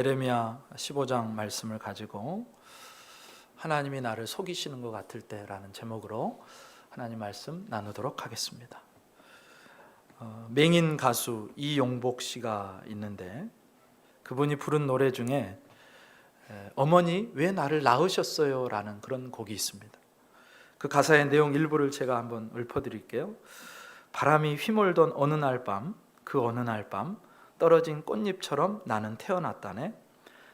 예레미야 15장 말씀을 가지고 하나님이 나를 속이시는 것 같을 때라는 제목으로 하나님 말씀 나누도록 하겠습니다. 맹인 가수 이용복 씨가 있는데 그분이 부른 노래 중에 어머니 왜 나를 낳으셨어요? 라는 그런 곡이 있습니다. 그 가사의 내용 일부를 제가 한번 읊어드릴게요. 바람이 휘몰던 어느 날 밤, 그 어느 날 밤 떨어진 꽃잎처럼 나는 태어났다네.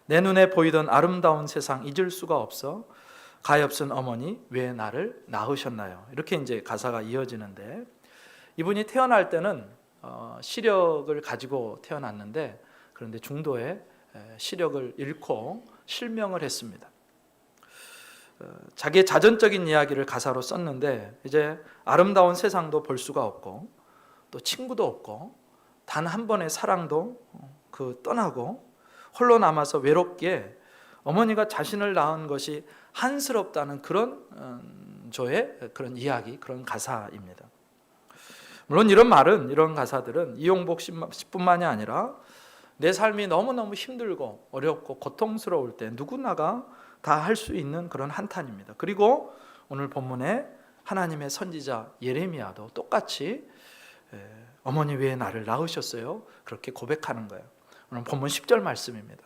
내 눈에 보이던 아름다운 세상 잊을 수가 없어. 가엾은 어머니 왜 나를 낳으셨나요? 이렇게 이제 가사가 이어지는데, 이분이 태어날 때는 시력을 가지고 태어났는데, 그런데 중도에 시력을 잃고 실명을 했습니다. 자기의 자전적인 이야기를 가사로 썼는데, 이제 아름다운 세상도 볼 수가 없고 또 친구도 없고 단 한 번의 사랑도 떠나고 홀로 남아서 외롭기에 어머니가 자신을 낳은 것이 한스럽다는 그런 조의 그런 이야기, 그런 가사입니다. 물론 이런 말은, 이런 가사들은 이용복 씨뿐만이 아니라 내 삶이 너무너무 힘들고 어렵고 고통스러울 때 누구나가 다 할 수 있는 그런 한탄입니다. 그리고 오늘 본문에 하나님의 선지자 예레미야도 똑같이 어머니 왜 나를 낳으셨어요? 그렇게 고백하는 거예요. 오늘 본문 10절 말씀입니다.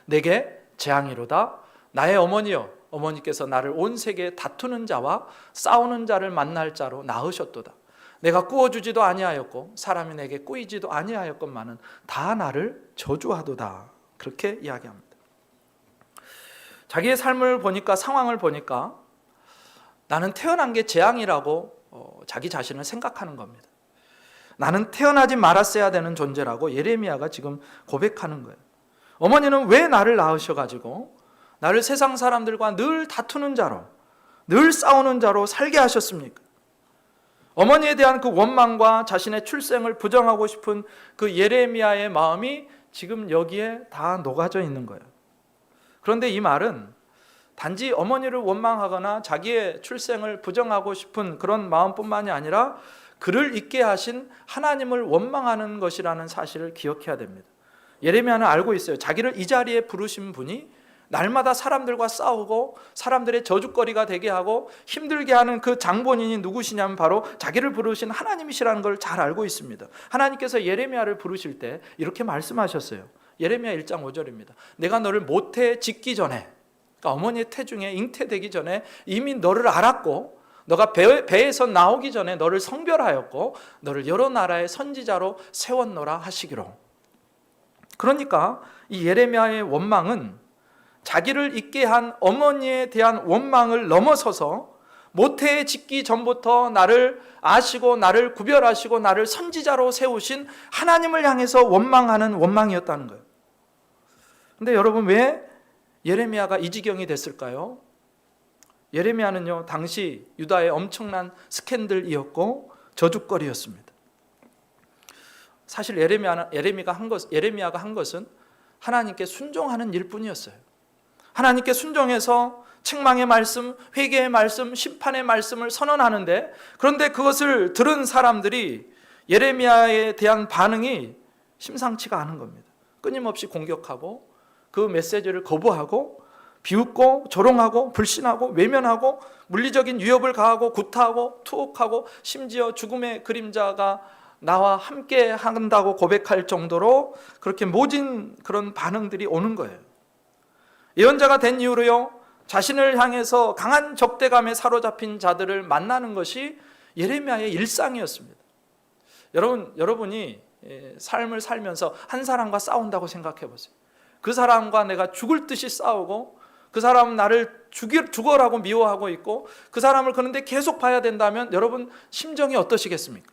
내게 재앙이로다. 나의 어머니여, 어머니께서 나를 온 세계에 다투는 자와 싸우는 자를 만날 자로 낳으셨도다. 내가 꾸어주지도 아니하였고 사람이 내게 꾸이지도 아니하였건만은 다 나를 저주하도다. 그렇게 이야기합니다. 자기의 삶을 보니까, 상황을 보니까 나는 태어난 게 재앙이라고 자기 자신을 생각하는 겁니다. 나는 태어나지 말았어야 되는 존재라고 예레미야가 지금 고백하는 거예요. 어머니는 왜 나를 낳으셔가지고 나를 세상 사람들과 늘 다투는 자로, 늘 싸우는 자로 살게 하셨습니까? 어머니에 대한 그 원망과 자신의 출생을 부정하고 싶은 그 예레미야의 마음이 지금 여기에 다 녹아져 있는 거예요. 그런데 이 말은 단지 어머니를 원망하거나 자기의 출생을 부정하고 싶은 그런 마음뿐만이 아니라 그를 있게 하신 하나님을 원망하는 것이라는 사실을 기억해야 됩니다. 예레미야는 알고 있어요. 자기를 이 자리에 부르신 분이 날마다 사람들과 싸우고 사람들의 저주거리가 되게 하고 힘들게 하는 그 장본인이 누구시냐면 바로 자기를 부르신 하나님이시라는 걸 잘 알고 있습니다. 하나님께서 예레미야를 부르실 때 이렇게 말씀하셨어요. 예레미야 1장 5절입니다. 내가 너를 모태에 짓기 전에, 그러니까 어머니의 태중에 잉태되기 전에 이미 너를 알았고, 너가 배에서 나오기 전에 너를 성별하였고 너를 여러 나라의 선지자로 세웠노라 하시기로. 그러니까 이 예레미야의 원망은 자기를 있게 한 어머니에 대한 원망을 넘어서서 모태에 짓기 전부터 나를 아시고 나를 구별하시고 나를 선지자로 세우신 하나님을 향해서 원망하는 원망이었다는 거예요. 근데 여러분, 왜 예레미야가 이 지경이 됐을까요? 예레미야는요, 당시 유다의 엄청난 스캔들이었고 저주거리였습니다. 사실 예레미야가 한 것은 하나님께 순종하는 일뿐이었어요. 하나님께 순종해서 책망의 말씀, 회개의 말씀, 심판의 말씀을 선언하는데, 그런데 그것을 들은 사람들이 예레미야에 대한 반응이 심상치가 않은 겁니다. 끊임없이 공격하고 그 메시지를 거부하고 비웃고 조롱하고 불신하고 외면하고 물리적인 위협을 가하고 구타하고 투옥하고 심지어 죽음의 그림자가 나와 함께 한다고 고백할 정도로 그렇게 모진 그런 반응들이 오는 거예요. 예언자가 된 이후로요, 자신을 향해서 강한 적대감에 사로잡힌 자들을 만나는 것이 예레미야의 일상이었습니다. 여러분이 삶을 살면서 한 사람과 싸운다고 생각해 보세요. 그 사람과 내가 죽을 듯이 싸우고 그 사람은 나를 죽어라고 미워하고 있고 그 사람을 그런데 계속 봐야 된다면 여러분 심정이 어떠시겠습니까?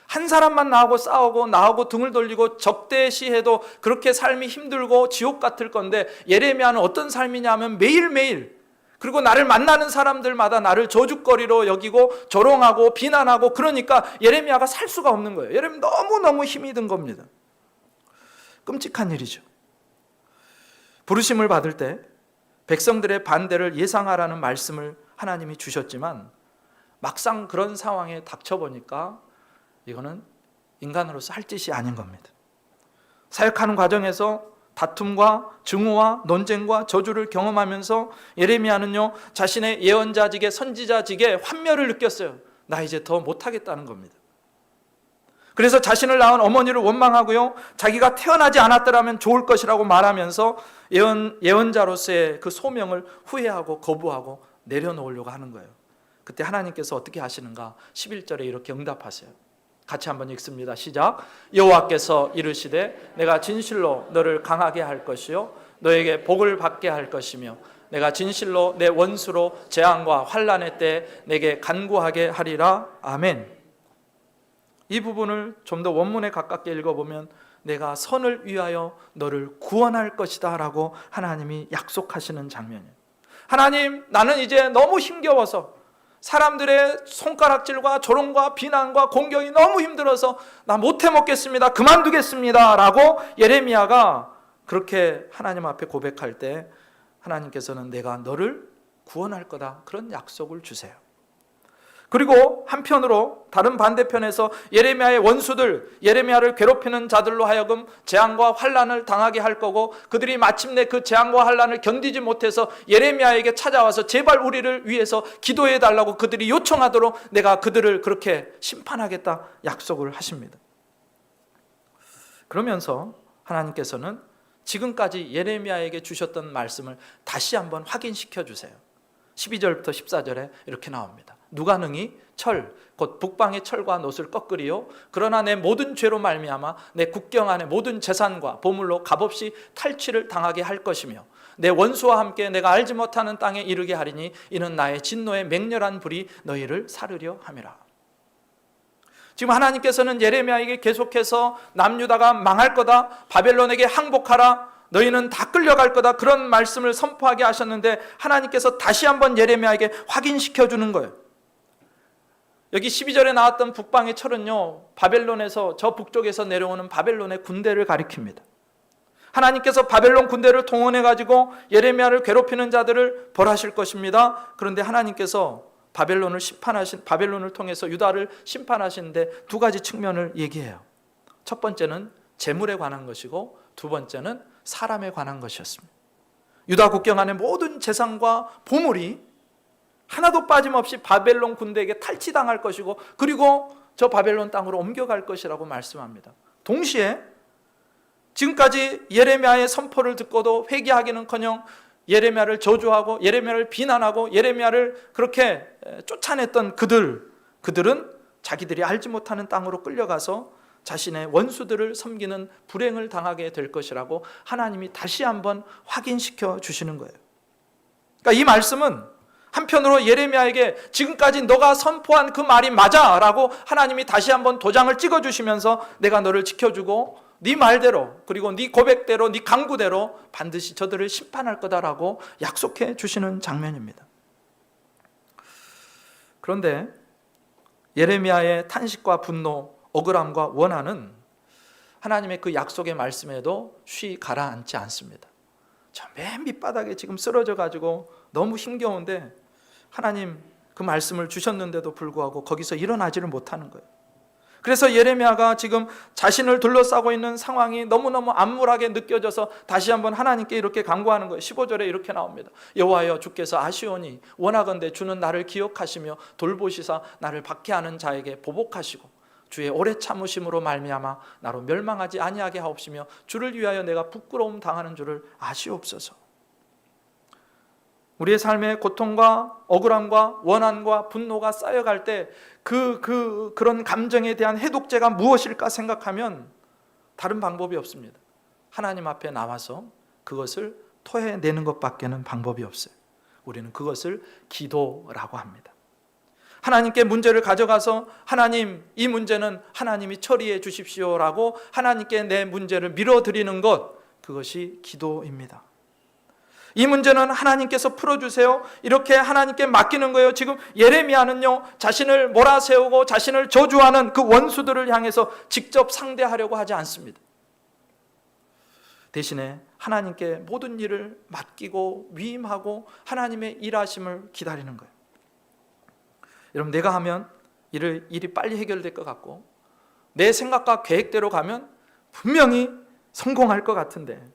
한 사람만 나하고 싸우고 나하고 등을 돌리고 적대시해도 그렇게 삶이 힘들고 지옥 같을 건데, 예레미야는 어떤 삶이냐 하면 매일매일, 그리고 나를 만나는 사람들마다 나를 저주거리로 여기고 조롱하고 비난하고, 그러니까 예레미야가 살 수가 없는 거예요. 예레미야 너무너무 힘이 든 겁니다. 끔찍한 일이죠. 부르심을 받을 때 백성들의 반대를 예상하라는 말씀을 하나님이 주셨지만 막상 그런 상황에 닥쳐보니까 이거는 인간으로서 할 짓이 아닌 겁니다. 사역하는 과정에서 다툼과 증오와 논쟁과 저주를 경험하면서 예레미야는요, 자신의 예언자직에 선지자직에 환멸을 느꼈어요. 나 이제 더 못하겠다는 겁니다. 그래서 자신을 낳은 어머니를 원망하고요, 자기가 태어나지 않았더라면 좋을 것이라고 말하면서 예언자로서의 그 소명을 후회하고 거부하고 내려놓으려고 하는 거예요. 그때 하나님께서 어떻게 하시는가? 11절에 이렇게 응답하세요. 같이 한번 읽습니다. 시작. 여호와께서 이르시되 내가 진실로 너를 강하게 할 것이요 너에게 복을 받게 할 것이며 내가 진실로 내 원수로 재앙과 환난의 때 내게 간구하게 하리라. 아멘. 이 부분을 좀 더 원문에 가깝게 읽어보면 내가 선을 위하여 너를 구원할 것이다 라고 하나님이 약속하시는 장면이에요. 하나님, 나는 이제 너무 힘겨워서 사람들의 손가락질과 조롱과 비난과 공격이 너무 힘들어서 나 못해 먹겠습니다, 그만두겠습니다 라고 예레미야가 그렇게 하나님 앞에 고백할 때 하나님께서는 내가 너를 구원할 거다, 그런 약속을 주세요. 그리고 한편으로 다른 반대편에서 예레미야의 원수들, 예레미야를 괴롭히는 자들로 하여금 재앙과 환난을 당하게 할 거고, 그들이 마침내 그 재앙과 환난을 견디지 못해서 예레미야에게 찾아와서 제발 우리를 위해서 기도해 달라고 그들이 요청하도록 내가 그들을 그렇게 심판하겠다 약속을 하십니다. 그러면서 하나님께서는 지금까지 예레미야에게 주셨던 말씀을 다시 한번 확인시켜 주세요. 12절부터 14절에 이렇게 나옵니다. 누가 능히 철, 곧 북방의 철과 놋을 꺾으리요 그러나 내 모든 죄로 말미암아 내 국경 안에 모든 재산과 보물로 값없이 탈취를 당하게 할 것이며 내 원수와 함께 내가 알지 못하는 땅에 이르게 하리니 이는 나의 진노의 맹렬한 불이 너희를 사르려 함이라. 지금 하나님께서는 예레미야에게 계속해서 남유다가 망할 거다, 바벨론에게 항복하라, 너희는 다 끌려갈 거다, 그런 말씀을 선포하게 하셨는데 하나님께서 다시 한번 예레미야에게 확인시켜 주는 거예요. 여기 12절에 나왔던 북방의 철은요, 바벨론에서 저 북쪽에서 내려오는 바벨론의 군대를 가리킵니다. 하나님께서 바벨론 군대를 동원해 가지고 예레미야를 괴롭히는 자들을 벌하실 것입니다. 그런데 하나님께서 바벨론을 통해서 유다를 심판하시는데 두 가지 측면을 얘기해요. 첫 번째는 재물에 관한 것이고 두 번째는 사람에 관한 것이었습니다. 유다 국경 안에 모든 재산과 보물이 하나도 빠짐없이 바벨론 군대에게 탈취당할 것이고 그리고 저 바벨론 땅으로 옮겨갈 것이라고 말씀합니다. 동시에 지금까지 예레미야의 선포를 듣고도 회개하기는커녕 예레미야를 저주하고 예레미야를 비난하고 예레미야를 그렇게 쫓아냈던 그들은 자기들이 알지 못하는 땅으로 끌려가서 자신의 원수들을 섬기는 불행을 당하게 될 것이라고 하나님이 다시 한번 확인시켜 주시는 거예요. 그러니까 이 말씀은 한편으로 예레미야에게 지금까지 너가 선포한 그 말이 맞아 라고 하나님이 다시 한번 도장을 찍어주시면서 내가 너를 지켜주고 네 말대로 그리고 네 고백대로 네 강구대로 반드시 저들을 심판할 거다라고 약속해 주시는 장면입니다. 그런데 예레미야의 탄식과 분노, 억울함과 원한은 하나님의 그 약속의 말씀에도 쉬 가라앉지 않습니다. 저 맨 밑바닥에 지금 쓰러져 가지고 너무 힘겨운데 하나님 그 말씀을 주셨는데도 불구하고 거기서 일어나지를 못하는 거예요. 그래서 예레미야가 지금 자신을 둘러싸고 있는 상황이 너무너무 암울하게 느껴져서 다시 한번 하나님께 이렇게 간구하는 거예요. 15절에 이렇게 나옵니다. 여호와여 주께서 아시오니 원하건대 주는 나를 기억하시며 돌보시사 나를 박해하는 자에게 보복하시고 주의 오래 참으심으로 말미암아 나로 멸망하지 아니하게 하옵시며 주를 위하여 내가 부끄러움 당하는 줄을 아시옵소서. 우리의 삶의 고통과 억울함과 원한과 분노가 쌓여갈 때 그런 감정에 대한 해독제가 무엇일까 생각하면 다른 방법이 없습니다. 하나님 앞에 나와서 그것을 토해내는 것밖에는 방법이 없어요. 우리는 그것을 기도라고 합니다. 하나님께 문제를 가져가서 하나님, 이 문제는 하나님이 처리해 주십시오라고 하나님께 내 문제를 밀어드리는 것, 그것이 기도입니다. 이 문제는 하나님께서 풀어주세요, 이렇게 하나님께 맡기는 거예요. 지금 예레미야는요, 자신을 몰아세우고 자신을 저주하는 그 원수들을 향해서 직접 상대하려고 하지 않습니다. 대신에 하나님께 모든 일을 맡기고 위임하고 하나님의 일하심을 기다리는 거예요. 여러분, 내가 하면 일이 빨리 해결될 것 같고 내 생각과 계획대로 가면 분명히 성공할 것 같은데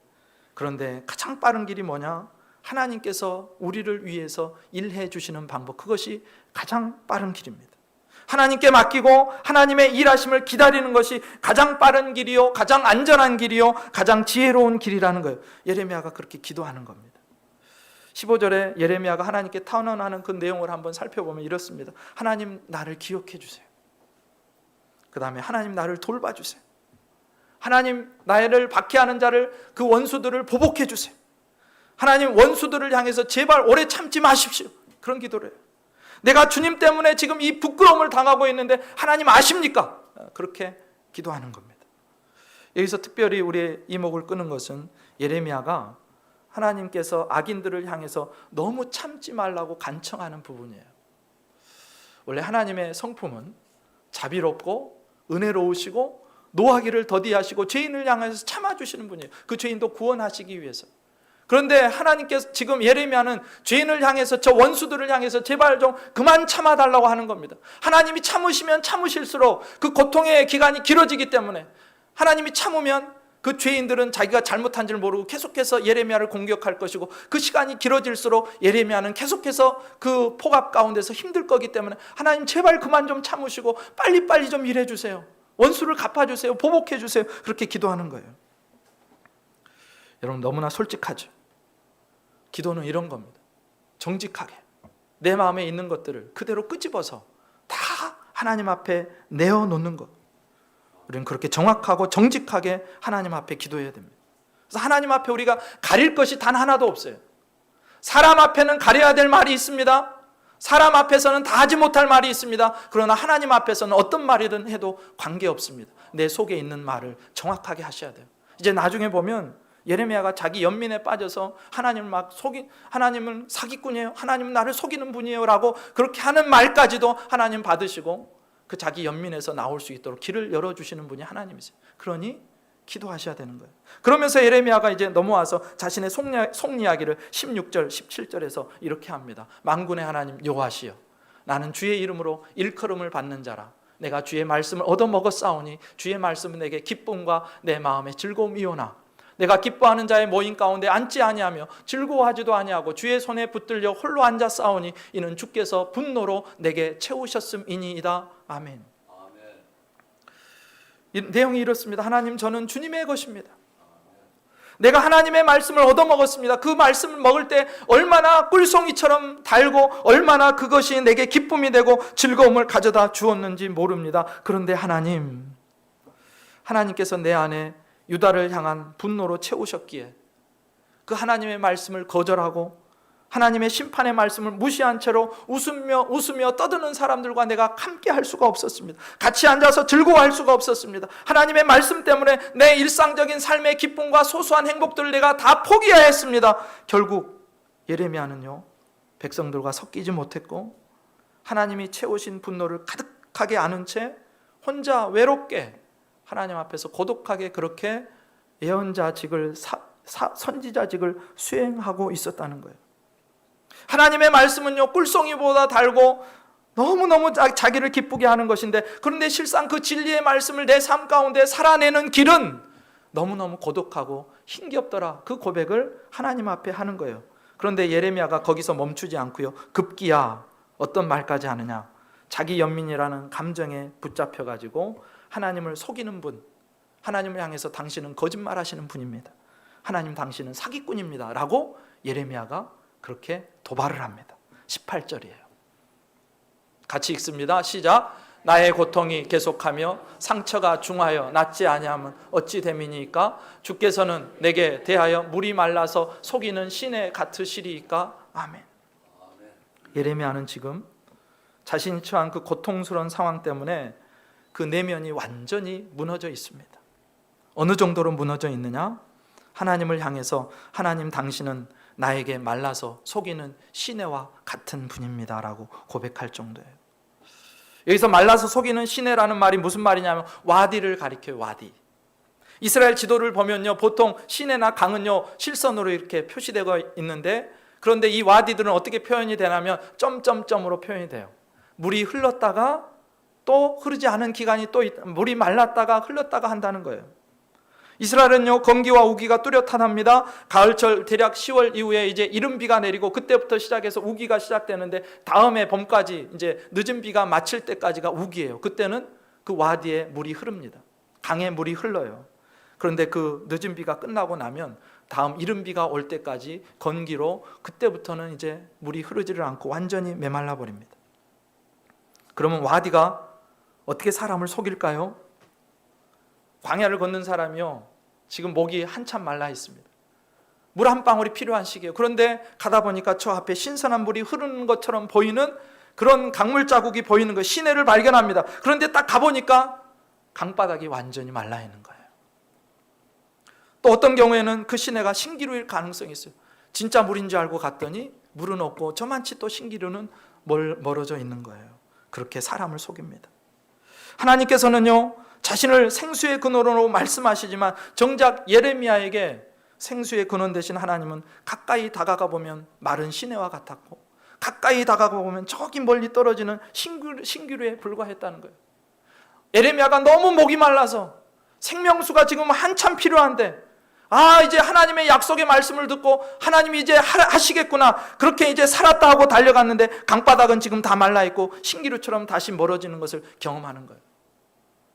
그런데 가장 빠른 길이 뭐냐? 하나님께서 우리를 위해서 일해 주시는 방법, 그것이 가장 빠른 길입니다. 하나님께 맡기고 하나님의 일하심을 기다리는 것이 가장 빠른 길이요, 가장 안전한 길이요, 가장 지혜로운 길이라는 거예요. 예레미야가 그렇게 기도하는 겁니다. 15절에 예레미야가 하나님께 탄원하는 그 내용을 한번 살펴보면 이렇습니다. 하나님, 나를 기억해 주세요. 그 다음에 하나님, 나를 돌봐 주세요. 하나님, 나를 박해하는 자를, 그 원수들을 보복해 주세요. 하나님, 원수들을 향해서 제발 오래 참지 마십시오. 그런 기도를 해요. 내가 주님 때문에 지금 이 부끄러움을 당하고 있는데 하나님 아십니까? 그렇게 기도하는 겁니다. 여기서 특별히 우리의 이목을 끄는 것은 예레미야가 하나님께서 악인들을 향해서 너무 참지 말라고 간청하는 부분이에요. 원래 하나님의 성품은 자비롭고 은혜로우시고 노하기를 더디하시고 죄인을 향해서 참아주시는 분이에요. 그 죄인도 구원하시기 위해서. 그런데 하나님께서 지금 예레미야는 죄인을 향해서, 저 원수들을 향해서 제발 좀 그만 참아달라고 하는 겁니다. 하나님이 참으시면 참으실수록 그 고통의 기간이 길어지기 때문에, 하나님이 참으면 그 죄인들은 자기가 잘못한 줄 모르고 계속해서 예레미야를 공격할 것이고, 그 시간이 길어질수록 예레미야는 계속해서 그 폭압 가운데서 힘들 거기 때문에 하나님 제발 그만 좀 참으시고 빨리빨리 좀 일해 주세요. 원수를 갚아주세요. 보복해 주세요. 그렇게 기도하는 거예요. 여러분, 너무나 솔직하죠. 기도는 이런 겁니다. 정직하게 내 마음에 있는 것들을 그대로 끄집어서 다 하나님 앞에 내어놓는 것. 우리는 그렇게 정확하고 정직하게 하나님 앞에 기도해야 됩니다. 그래서 하나님 앞에 우리가 가릴 것이 단 하나도 없어요. 사람 앞에는 가려야 될 말이 있습니다. 사람 앞에서는 다 하지 못할 말이 있습니다. 그러나 하나님 앞에서는 어떤 말이든 해도 관계없습니다. 내 속에 있는 말을 정확하게 하셔야 돼요. 이제 나중에 보면 예레미야가 자기 연민에 빠져서 하나님을 막 하나님은 사기꾼이에요, 하나님은 나를 속이는 분이에요 라고 그렇게 하는 말까지도 하나님 받으시고 그 자기 연민에서 나올 수 있도록 길을 열어주시는 분이 하나님이세요. 그러니 기도하셔야 되는 거예요. 그러면서 예레미야가 이제 넘어와서 자신의 속 이야기를 16절 17절에서 이렇게 합니다. 만군의 하나님 여호와시여, 나는 주의 이름으로 일컬음을 받는 자라. 내가 주의 말씀을 얻어먹었사오니 주의 말씀은 내게 기쁨과 내 마음의 즐거움이오나. 내가 기뻐하는 자의 모임 가운데 앉지 아니하며 즐거워하지도 아니하고 주의 손에 붙들려 홀로 앉아 싸우니 이는 주께서 분노로 내게 채우셨음이니이다. 아멘. 이 내용이 이렇습니다. 하나님, 저는 주님의 것입니다. 내가 하나님의 말씀을 얻어먹었습니다. 그 말씀을 먹을 때 얼마나 꿀송이처럼 달고 얼마나 그것이 내게 기쁨이 되고 즐거움을 가져다 주었는지 모릅니다. 그런데 하나님께서 내 안에 유다를 향한 분노로 채우셨기에 그 하나님의 말씀을 거절하고 하나님의 심판의 말씀을 무시한 채로 웃으며 떠드는 사람들과 내가 함께 할 수가 없었습니다. 같이 앉아서 즐거워할 수가 없었습니다. 하나님의 말씀 때문에 내 일상적인 삶의 기쁨과 소소한 행복들을 내가 다 포기해야 했습니다. 결국 예레미야는요, 백성들과 섞이지 못했고 하나님이 채우신 분노를 가득하게 안은 채 혼자 외롭게 하나님 앞에서 고독하게 그렇게 예언자직을 선지자직을 수행하고 있었다는 거예요. 하나님의 말씀은요, 꿀송이보다 달고 너무너무 자기를 기쁘게 하는 것인데, 그런데 실상 그 진리의 말씀을 내 삶 가운데 살아내는 길은 너무너무 고독하고 힘겹더라. 그 고백을 하나님 앞에 하는 거예요. 그런데 예레미야가 거기서 멈추지 않고요, 급기야 어떤 말까지 하느냐, 자기 연민이라는 감정에 붙잡혀가지고 하나님을 속이는 분, 하나님을 향해서 당신은 거짓말하시는 분입니다, 하나님 당신은 사기꾼입니다 라고 예레미야가 그렇게 도발을 합니다. 18절이에요. 같이 읽습니다. 시작. 나의 고통이 계속하며 상처가 중하여 낫지 아니하면 어찌 됨이니까? 주께서는 내게 대하여 물이 말라서 속이는 시내 같으시리이까? 아멘. 예레미야는 지금 자신이 처한 그 고통스러운 상황 때문에 그 내면이 완전히 무너져 있습니다. 어느 정도로 무너져 있느냐? 하나님을 향해서 하나님 당신은 나에게 말라서 속이는 시내와 같은 분입니다 라고 고백할 정도예요. 여기서 말라서 속이는 시내라는 말이 무슨 말이냐면 와디를 가리켜요. 와디. 이스라엘 지도를 보면요, 보통 시내나 강은요 실선으로 이렇게 표시되고 있는데, 그런데 이 와디들은 어떻게 표현이 되냐면 점점점으로 표현이 돼요. 물이 흘렀다가 또 흐르지 않은 기간이 또 물이 말랐다가 흘렀다가 한다는 거예요. 이스라엘은요, 건기와 우기가 뚜렷하답니다. 가을철 대략 10월 이후에 이제 이른 비가 내리고 그때부터 시작해서 우기가 시작되는데 다음해 봄까지 이제 늦은 비가 마칠 때까지가 우기예요. 그때는 그 와디에 물이 흐릅니다. 강에 물이 흘러요. 그런데 그 늦은 비가 끝나고 나면 다음 이른 비가 올 때까지 건기로 그때부터는 이제 물이 흐르지를 않고 완전히 메말라 버립니다. 그러면 와디가 어떻게 사람을 속일까요? 광야를 걷는 사람이요, 지금 목이 한참 말라 있습니다. 물 한 방울이 필요한 시기예요. 그런데 가다 보니까 저 앞에 신선한 물이 흐르는 것처럼 보이는 그런 강물 자국이 보이는 거예요. 시내를 발견합니다. 그런데 딱 가보니까 강바닥이 완전히 말라 있는 거예요. 또 어떤 경우에는 그 시내가 신기루일 가능성이 있어요. 진짜 물인 줄 알고 갔더니 물은 없고 저만치 또 신기루는 멀어져 있는 거예요. 그렇게 사람을 속입니다. 하나님께서는요, 자신을 생수의 근원으로 말씀하시지만 정작 예레미야에게 생수의 근원 되신 하나님은 가까이 다가가 보면 마른 시내와 같았고 가까이 다가가 보면 저기 멀리 떨어지는 신기루에 불과했다는 거예요. 예레미야가 너무 목이 말라서 생명수가 지금 한참 필요한데, 이제 하나님의 약속의 말씀을 듣고 하나님이 이제 하시겠구나, 그렇게 이제 살았다 하고 달려갔는데 강바닥은 지금 다 말라있고 신기루처럼 다시 멀어지는 것을 경험하는 거예요.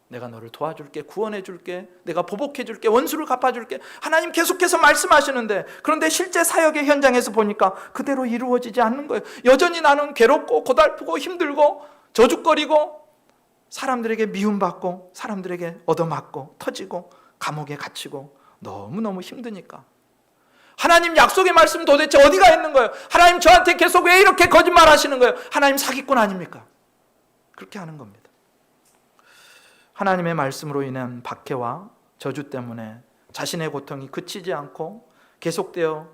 내가 너를 도와줄게, 구원해줄게, 내가 보복해줄게, 원수를 갚아줄게, 하나님 계속해서 말씀하시는데, 그런데 실제 사역의 현장에서 보니까 그대로 이루어지지 않는 거예요. 여전히 나는 괴롭고 고달프고 힘들고 저죽거리고 사람들에게 미움받고 사람들에게 얻어맞고 터지고 감옥에 갇히고 너무너무 힘드니까 하나님 약속의 말씀 도대체 어디가 있는 거예요? 하나님 저한테 계속 왜 이렇게 거짓말 하시는 거예요? 하나님 사기꾼 아닙니까? 그렇게 하는 겁니다. 하나님의 말씀으로 인한 박해와 저주 때문에 자신의 고통이 그치지 않고 계속되어,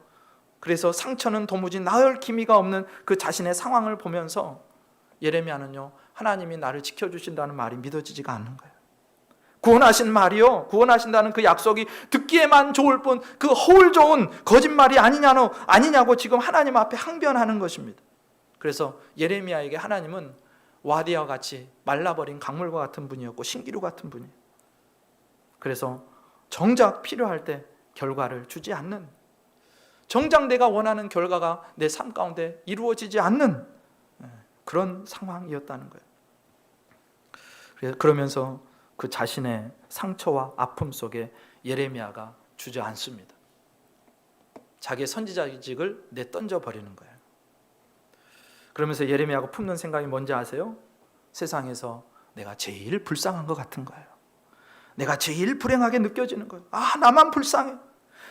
그래서 상처는 도무지 나을 기미가 없는 그 자신의 상황을 보면서 예레미야는요, 하나님이 나를 지켜주신다는 말이 믿어지지가 않는 거예요. 구원하신 말이요, 구원하신다는 그 약속이 듣기에만 좋을 뿐 그 허울 좋은 거짓말이 아니냐고 지금 하나님 앞에 항변하는 것입니다. 그래서 예레미야에게 하나님은 와디와 같이 말라버린 강물과 같은 분이었고 신기루 같은 분이에요. 그래서 정작 필요할 때 결과를 주지 않는, 정작 내가 원하는 결과가 내 삶 가운데 이루어지지 않는 그런 상황이었다는 거예요. 그러면서 그 자신의 상처와 아픔 속에 예레미야가 주저앉습니다. 자기의 선지자직을 내던져 버리는 거예요. 그러면서 예레미야가 품는 생각이 뭔지 아세요? 세상에서 내가 제일 불쌍한 것 같은 거예요. 내가 제일 불행하게 느껴지는 거예요. 나만 불쌍해.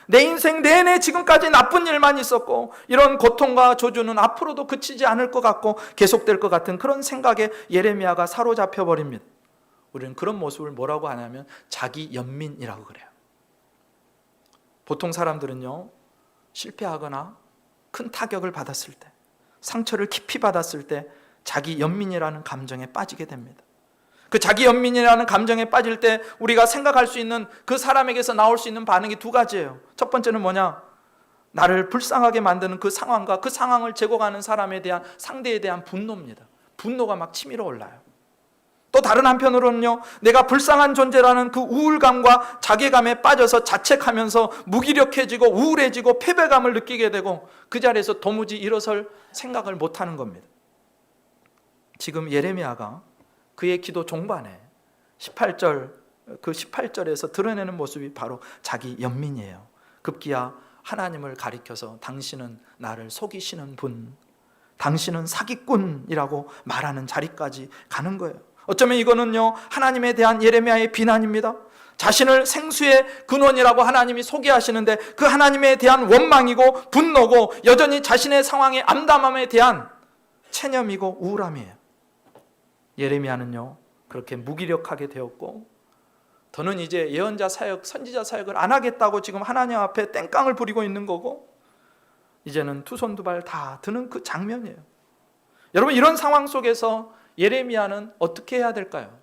내 인생 내내 지금까지 나쁜 일만 있었고 이런 고통과 저주는 앞으로도 그치지 않을 것 같고 계속될 것 같은 그런 생각에 예레미야가 사로잡혀 버립니다. 우리는 그런 모습을 뭐라고 하냐면 자기 연민이라고 그래요. 보통 사람들은요, 실패하거나 큰 타격을 받았을 때, 상처를 깊이 받았을 때 자기 연민이라는 감정에 빠지게 됩니다. 그 자기 연민이라는 감정에 빠질 때 우리가 생각할 수 있는, 그 사람에게서 나올 수 있는 반응이 두 가지예요. 첫 번째는 뭐냐? 나를 불쌍하게 만드는 그 상황과 그 상황을 제공하는 사람에 대한, 상대에 대한 분노입니다. 분노가 막 치밀어 올라요. 또 다른 한편으로는요, 내가 불쌍한 존재라는 그 우울감과 자괴감에 빠져서 자책하면서 무기력해지고 우울해지고 패배감을 느끼게 되고 그 자리에서 도무지 일어설 생각을 못하는 겁니다. 지금 예레미야가 그의 기도 종반에 18절에서 드러내는 모습이 바로 자기 연민이에요. 급기야 하나님을 가리켜서 당신은 나를 속이시는 분, 당신은 사기꾼이라고 말하는 자리까지 가는 거예요. 어쩌면 이거는요, 하나님에 대한 예레미야의 비난입니다. 자신을 생수의 근원이라고 하나님이 소개하시는데 그 하나님에 대한 원망이고 분노고 여전히 자신의 상황의 암담함에 대한 체념이고 우울함이에요. 예레미야는요, 그렇게 무기력하게 되었고 더는 이제 예언자 사역, 선지자 사역을 안 하겠다고 지금 하나님 앞에 땡깡을 부리고 있는 거고 이제는 두 손 두 발 다 드는 그 장면이에요. 여러분, 이런 상황 속에서 예레미야는 어떻게 해야 될까요?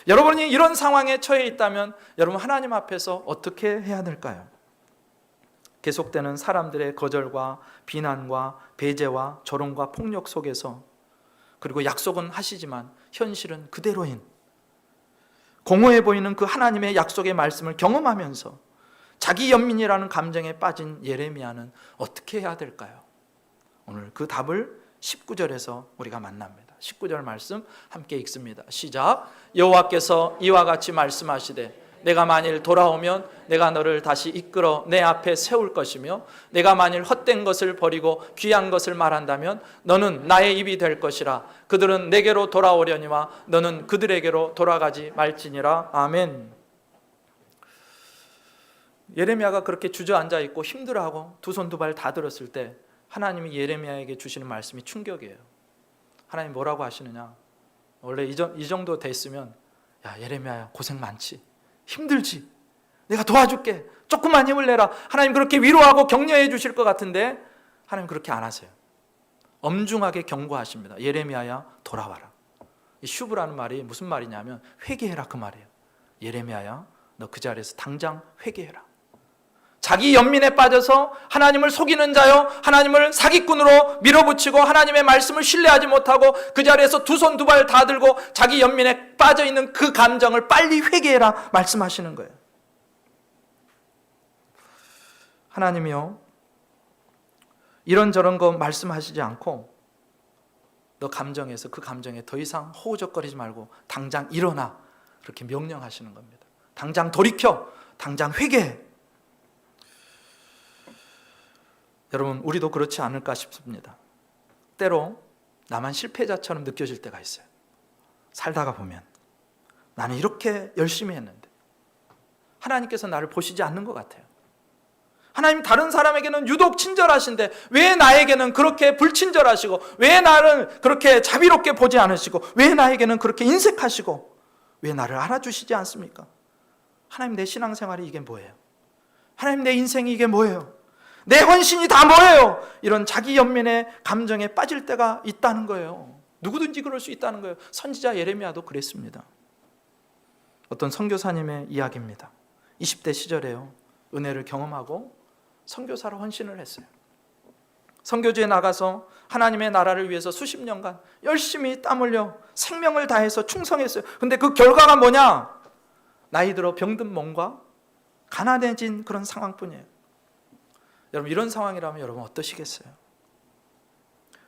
여러분이 이런 상황에 처해 있다면 여러분 하나님 앞에서 어떻게 해야 될까요? 계속되는 사람들의 거절과 비난과 배제와 조롱과 폭력 속에서, 그리고 약속은 하시지만 현실은 그대로인, 공허해 보이는 그 하나님의 약속의 말씀을 경험하면서 자기 연민이라는 감정에 빠진 예레미야는 어떻게 해야 될까요? 오늘 그 답을 19절에서 우리가 만납니다. 19절 말씀 함께 읽습니다. 시작. 여호와께서 이와 같이 말씀하시되 내가 만일 돌아오면 내가 너를 다시 이끌어 내 앞에 세울 것이며 내가 만일 헛된 것을 버리고 귀한 것을 말한다면 너는 나의 입이 될 것이라. 그들은 내게로 돌아오려니와 너는 그들에게로 돌아가지 말지니라. 아멘. 예레미야가 그렇게 주저앉아 있고 힘들어하고 두 손 두 발 다 들었을 때 하나님이 예레미야에게 주시는 말씀이 충격이에요. 하나님 뭐라고 하시느냐? 원래 이 정도 됐으면 야 예레미야야 고생 많지, 힘들지, 내가 도와줄게, 조금만 힘을 내라. 하나님 그렇게 위로하고 격려해 주실 것 같은데 하나님 그렇게 안 하세요. 엄중하게 경고하십니다. 예레미야야 돌아와라. 이 슈브라는 말이 무슨 말이냐면 회개해라 그 말이에요. 예레미야야 너 그 자리에서 당장 회개해라. 자기 연민에 빠져서 하나님을 속이는 자요, 하나님을 사기꾼으로 밀어붙이고 하나님의 말씀을 신뢰하지 못하고 그 자리에서 두 손 두 발 다 들고 자기 연민에 빠져있는 그 감정을 빨리 회개해라 말씀하시는 거예요. 하나님이요 이런저런 거 말씀하시지 않고 너 감정에서 그 감정에 더 이상 호우적거리지 말고 당장 일어나, 그렇게 명령하시는 겁니다. 당장 돌이켜, 당장 회개해. 여러분 우리도 그렇지 않을까 싶습니다. 때로 나만 실패자처럼 느껴질 때가 있어요. 살다가 보면 나는 이렇게 열심히 했는데 하나님께서 나를 보시지 않는 것 같아요. 하나님 다른 사람에게는 유독 친절하신데 왜 나에게는 그렇게 불친절하시고, 왜 나를 그렇게 자비롭게 보지 않으시고, 왜 나에게는 그렇게 인색하시고, 왜 나를 알아주시지 않습니까? 하나님 내 신앙생활이 이게 뭐예요? 하나님 내 인생이 이게 뭐예요? 내 헌신이 다 뭐예요? 이런 자기 연민의 감정에 빠질 때가 있다는 거예요. 누구든지 그럴 수 있다는 거예요. 선지자 예레미야도 그랬습니다. 어떤 선교사님의 이야기입니다. 20대 시절에요, 은혜를 경험하고 선교사로 헌신을 했어요. 선교지에 나가서 하나님의 나라를 위해서 수십 년간 열심히 땀 흘려 생명을 다해서 충성했어요. 근데 그 결과가 뭐냐? 나이 들어 병든 몸과 가난해진 그런 상황뿐이에요. 여러분 이런 상황이라면 여러분 어떠시겠어요?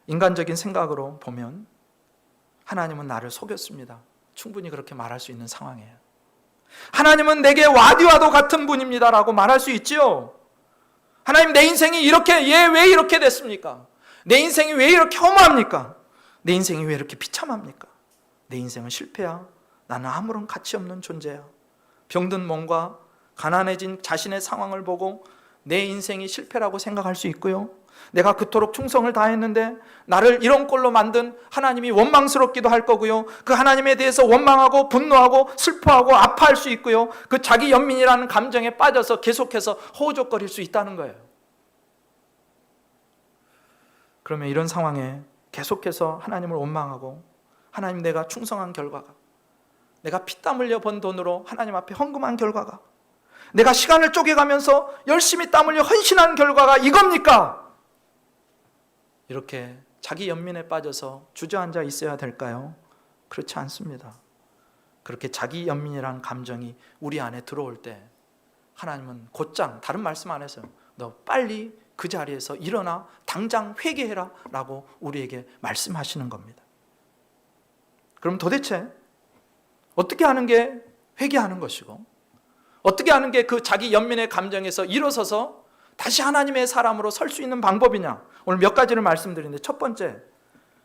인간적인 생각으로 보면 하나님은 나를 속였습니다. 충분히 그렇게 말할 수 있는 상황이에요. 하나님은 내게 와디와도 같은 분입니다 라고 말할 수 있지요. 하나님 내 인생이 이렇게, 얘 왜 이렇게 됐습니까? 내 인생이 왜 이렇게 허무합니까? 내 인생이 왜 이렇게 비참합니까? 내 인생은 실패야. 나는 아무런 가치 없는 존재야. 병든 몸과 가난해진 자신의 상황을 보고 내 인생이 실패라고 생각할 수 있고요, 내가 그토록 충성을 다했는데 나를 이런 꼴로 만든 하나님이 원망스럽기도 할 거고요, 그 하나님에 대해서 원망하고 분노하고 슬퍼하고 아파할 수 있고요, 그 자기 연민이라는 감정에 빠져서 계속해서 호우적거릴 수 있다는 거예요. 그러면 이런 상황에 계속해서 하나님을 원망하고, 하나님 내가 충성한 결과가, 내가 피땀 흘려 번 돈으로 하나님 앞에 헌금한 결과가, 내가 시간을 쪼개가면서 열심히 땀 흘려 헌신한 결과가 이겁니까? 이렇게 자기 연민에 빠져서 주저앉아 있어야 될까요? 그렇지 않습니다. 그렇게 자기 연민이라는 감정이 우리 안에 들어올 때 하나님은 곧장, 다른 말씀 안 해서요, 너 빨리 그 자리에서 일어나 당장 회개해라 라고 우리에게 말씀하시는 겁니다. 그럼 도대체 어떻게 하는 게 회개하는 것이고, 어떻게 하는 게 그 자기 연민의 감정에서 일어서서 다시 하나님의 사람으로 설 수 있는 방법이냐? 오늘 몇 가지를 말씀드리는데, 첫 번째,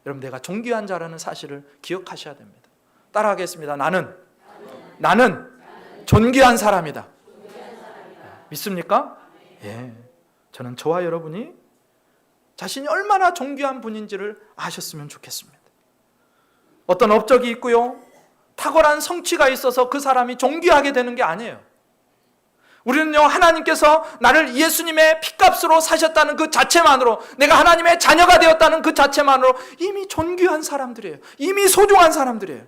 여러분 내가 존귀한 자라는 사실을 기억하셔야 됩니다. 따라하겠습니다. 나는 존귀한 사람이다. 믿습니까? 예. 저는 저와 여러분이 자신이 얼마나 존귀한 분인지를 아셨으면 좋겠습니다. 어떤 업적이 있고요, 탁월한 성취가 있어서 그 사람이 존귀하게 되는 게 아니에요. 우리는요, 하나님께서 나를 예수님의 피값으로 사셨다는 그 자체만으로, 내가 하나님의 자녀가 되었다는 그 자체만으로 이미 존귀한 사람들이에요. 이미 소중한 사람들이에요.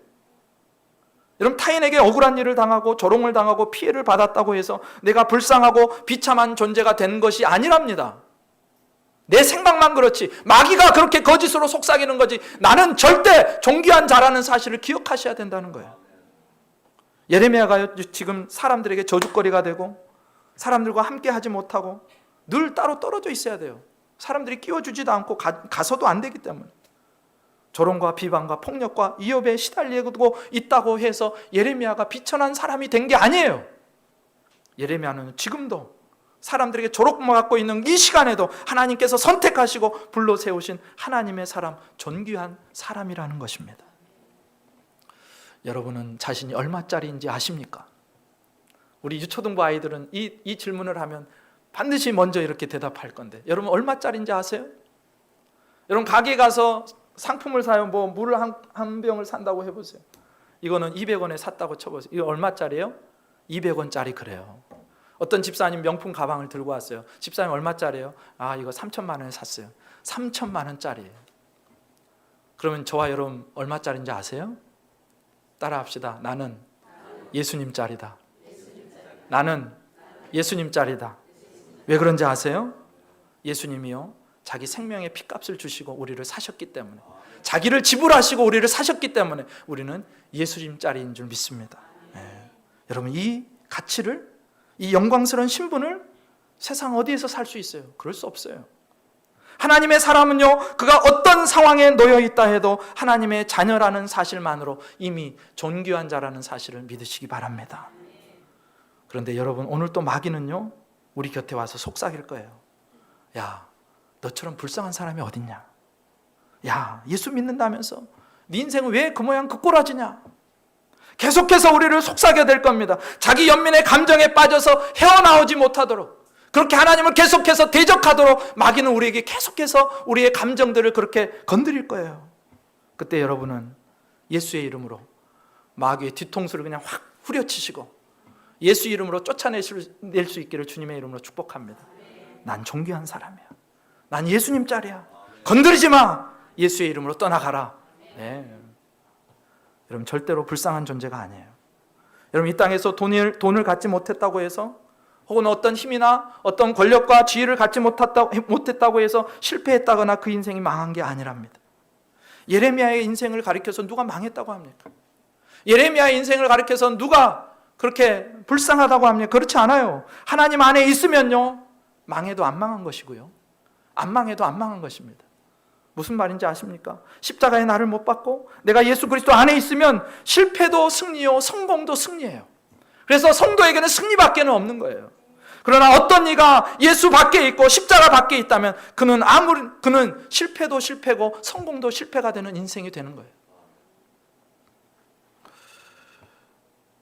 여러분, 타인에게 억울한 일을 당하고 조롱을 당하고 피해를 받았다고 해서 내가 불쌍하고 비참한 존재가 된 것이 아니랍니다. 내 생각만 그렇지, 마귀가 그렇게 거짓으로 속삭이는 거지, 나는 절대 존귀한 자라는 사실을 기억하셔야 된다는 거예요. 예레미야가 지금 사람들에게 저주거리가 되고 사람들과 함께 하지 못하고 늘 따로 떨어져 있어야 돼요. 사람들이 끼워주지도 않고 가서도 안 되기 때문에. 조롱과 비방과 폭력과 위협에 시달리고 있다고 해서 예레미야가 비천한 사람이 된 게 아니에요. 예레미야는 지금도 사람들에게 조롱받고 있는 이 시간에도 하나님께서 선택하시고 불러 세우신 하나님의 사람, 존귀한 사람이라는 것입니다. 여러분은 자신이 얼마짜리인지 아십니까? 우리 유초등부 아이들은 이 질문을 하면 반드시 먼저 이렇게 대답할 건데, 여러분 얼마짜리인지 아세요? 여러분 가게 가서 상품을 사요. 뭐 물을 한 병을 산다고 해보세요. 이거는 200원에 샀다고 쳐보세요. 이거 얼마짜리예요? 200원짜리 그래요. 어떤 집사님 명품 가방을 들고 왔어요. 집사님 얼마짜리예요? 아, 이거 3천만 원에 샀어요. 3천만 원짜리예요. 그러면 저와 여러분 얼마짜리인지 아세요? 따라합시다. 나는 예수님짜리다. 나는 예수님짜리다. 왜 그런지 아세요? 예수님이요, 자기 생명의 피값을 주시고 우리를 사셨기 때문에, 자기를 지불하시고 우리를 사셨기 때문에 우리는 예수님짜리인 줄 믿습니다. 여러분 이 가치를, 이 영광스러운 신분을 세상 어디에서 살 수 있어요? 그럴 수 없어요. 하나님의 사람은요, 그가 어떤 상황에 놓여 있다 해도 하나님의 자녀라는 사실만으로 이미 존귀한 자라는 사실을 믿으시기 바랍니다. 그런데 여러분 오늘 또 마귀는요, 우리 곁에 와서 속삭일 거예요. 야, 너처럼 불쌍한 사람이 어딨냐? 야, 예수 믿는다면서 네 인생은 왜 그 모양 그 꼬라지냐? 계속해서 우리를 속삭여댈 겁니다. 자기 연민의 감정에 빠져서 헤어나오지 못하도록, 그렇게 하나님을 계속해서 대적하도록 마귀는 우리에게 계속해서 우리의 감정들을 그렇게 건드릴 거예요. 그때 여러분은 예수의 이름으로 마귀의 뒤통수를 그냥 확 후려치시고 예수 이름으로 쫓아낼 수 있기를 주님의 이름으로 축복합니다. 난 존귀한 사람이야. 난 예수님 짤이야. 건드리지 마. 예수의 이름으로 떠나가라. 네. 여러분 절대로 불쌍한 존재가 아니에요. 여러분 이 땅에서 돈을 갖지 못했다고 해서, 혹은 어떤 힘이나 어떤 권력과 지위를 갖지 못했다고 해서 실패했다거나 그 인생이 망한 게 아니랍니다. 예레미야의 인생을 가리켜서 누가 망했다고 합니까? 예레미야의 인생을 가리켜서 누가 그렇게 불쌍하다고 합니까? 그렇지 않아요. 하나님 안에 있으면요, 망해도 안 망한 것이고요, 안 망해도 안 망한 것입니다. 무슨 말인지 아십니까? 십자가에 나를 못 박고 내가 예수 그리스도 안에 있으면 실패도 승리요, 성공도 승리예요. 그래서 성도에게는 승리밖에는 없는 거예요. 그러나 어떤 이가 예수 밖에 있고 십자가 밖에 있다면 그는 실패도 실패고 성공도 실패가 되는 인생이 되는 거예요.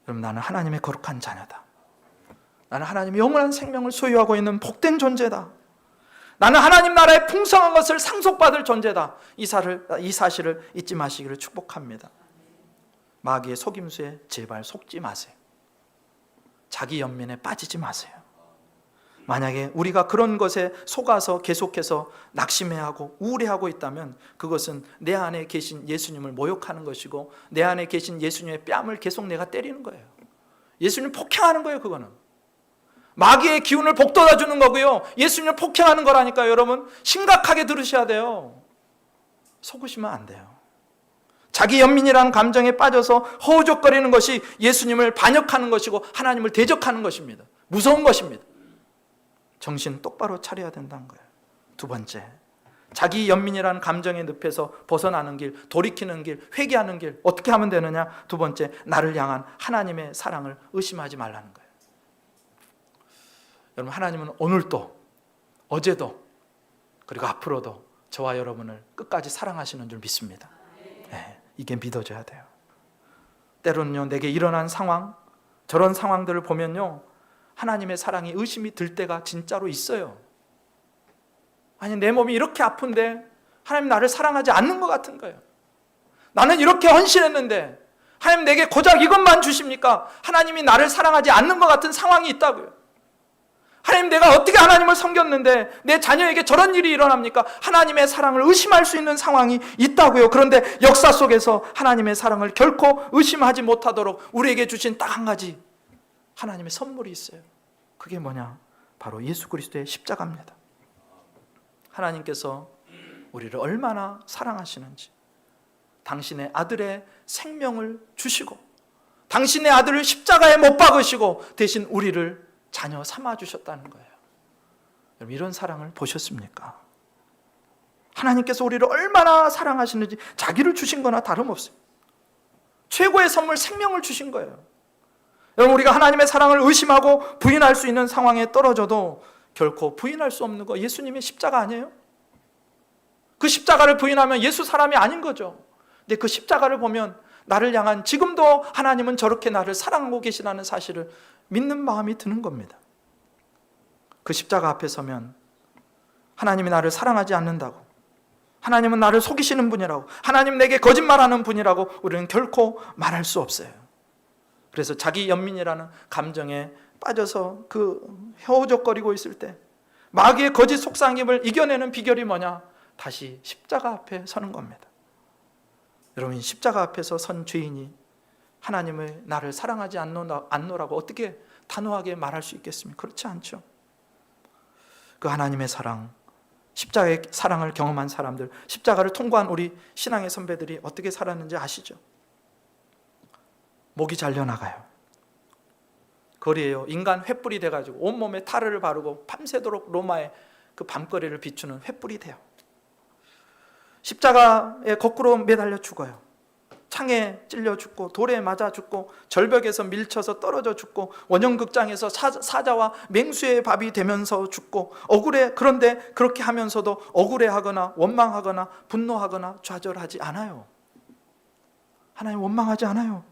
그럼 나는 하나님의 거룩한 자녀다. 나는 하나님의 영원한 생명을 소유하고 있는 복된 존재다. 나는 하나님 나라의 풍성한 것을 상속받을 존재다. 이 사실을 잊지 마시기를 축복합니다. 마귀의 속임수에 제발 속지 마세요. 자기 연민에 빠지지 마세요. 만약에 우리가 그런 것에 속아서 계속해서 낙심해하고 우울해하고 있다면 그것은 내 안에 계신 예수님을 모욕하는 것이고, 내 안에 계신 예수님의 뺨을 계속 내가 때리는 거예요. 예수님 폭행하는 거예요. 그거는 마귀의 기운을 복돋아 주는 거고요, 예수님을 폭행하는 거라니까요. 여러분 심각하게 들으셔야 돼요. 속으시면 안 돼요. 자기 연민이라는 감정에 빠져서 허우적거리는 것이 예수님을 반역하는 것이고 하나님을 대적하는 것입니다. 무서운 것입니다. 정신 똑바로 차려야 된다는 거예요. 두 번째, 자기 연민이라는 감정의 늪에서 벗어나는 길, 돌이키는 길, 회개하는 길 어떻게 하면 되느냐? 두 번째, 나를 향한 하나님의 사랑을 의심하지 말라는 거예요. 여러분 하나님은 오늘도, 어제도, 그리고 앞으로도 저와 여러분을 끝까지 사랑하시는 줄 믿습니다. 네, 이게 믿어져야 돼요. 때로는요, 내게 일어난 상황, 저런 상황들을 보면요, 하나님의 사랑이 의심이 들 때가 진짜로 있어요. 아니, 내 몸이 이렇게 아픈데 하나님 나를 사랑하지 않는 것 같은 거예요. 나는 이렇게 헌신했는데 하나님 내게 고작 이것만 주십니까? 하나님이 나를 사랑하지 않는 것 같은 상황이 있다고요. 하나님, 내가 어떻게 하나님을 섬겼는데 내 자녀에게 저런 일이 일어납니까? 하나님의 사랑을 의심할 수 있는 상황이 있다고요. 그런데 역사 속에서 하나님의 사랑을 결코 의심하지 못하도록 우리에게 주신 딱 한 가지 하나님의 선물이 있어요. 그게 뭐냐? 바로 예수 그리스도의 십자가입니다. 하나님께서 우리를 얼마나 사랑하시는지, 당신의 아들의 생명을 주시고 당신의 아들을 십자가에 못 박으시고 대신 우리를 자녀 삼아주셨다는 거예요. 여러분, 이런 사랑을 보셨습니까? 하나님께서 우리를 얼마나 사랑하시는지, 자기를 주신 거나 다름없어요. 최고의 선물, 생명을 주신 거예요. 여러분, 우리가 하나님의 사랑을 의심하고 부인할 수 있는 상황에 떨어져도 결코 부인할 수 없는 거 예수님의 십자가 아니에요? 그 십자가를 부인하면 예수 사람이 아닌 거죠. 근데 그 십자가를 보면 나를 향한, 지금도 하나님은 저렇게 나를 사랑하고 계시다는 사실을 믿는 마음이 드는 겁니다. 그 십자가 앞에 서면 하나님이 나를 사랑하지 않는다고, 하나님은 나를 속이시는 분이라고, 하나님 내게 거짓말하는 분이라고 우리는 결코 말할 수 없어요. 그래서 자기 연민이라는 감정에 빠져서 그 허우적거리고 있을 때 마귀의 거짓 속삭임을 이겨내는 비결이 뭐냐? 다시 십자가 앞에 서는 겁니다. 여러분, 십자가 앞에서 선 죄인이 하나님의 나를 사랑하지 않노라고 어떻게 단호하게 말할 수 있겠습니까? 그렇지 않죠. 그 하나님의 사랑, 십자가의 사랑을 경험한 사람들, 십자가를 통과한 우리 신앙의 선배들이 어떻게 살았는지 아시죠? 목이 잘려나가요. 거리에요, 인간 횃불이 돼가지고 온몸에 타르를 바르고 밤새도록 로마의 그 밤거리를 비추는 횃불이 돼요. 십자가에 거꾸로 매달려 죽어요. 창에 찔려 죽고, 돌에 맞아 죽고, 절벽에서 밀쳐서 떨어져 죽고, 원형극장에서 사자와 맹수의 밥이 되면서 죽고, 그런데 그렇게 하면서도 억울해하거나 원망하거나 분노하거나 좌절하지 않아요. 하나님 원망하지 않아요.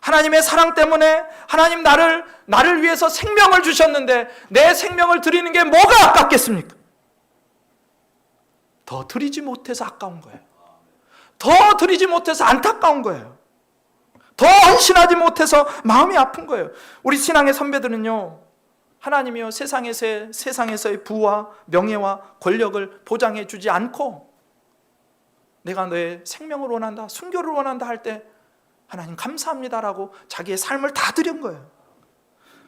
하나님의 사랑 때문에 하나님 나를 위해서 생명을 주셨는데 내 생명을 드리는 게 뭐가 아깝겠습니까? 더 드리지 못해서 아까운 거예요. 더 드리지 못해서 안타까운 거예요. 더 헌신하지 못해서 마음이 아픈 거예요. 우리 신앙의 선배들은요, 하나님이요 세상에서의 부와 명예와 권력을 보장해 주지 않고 내가 너의 생명을 원한다, 순교를 원한다 할 때 하나님 감사합니다라고 자기의 삶을 다 드린 거예요.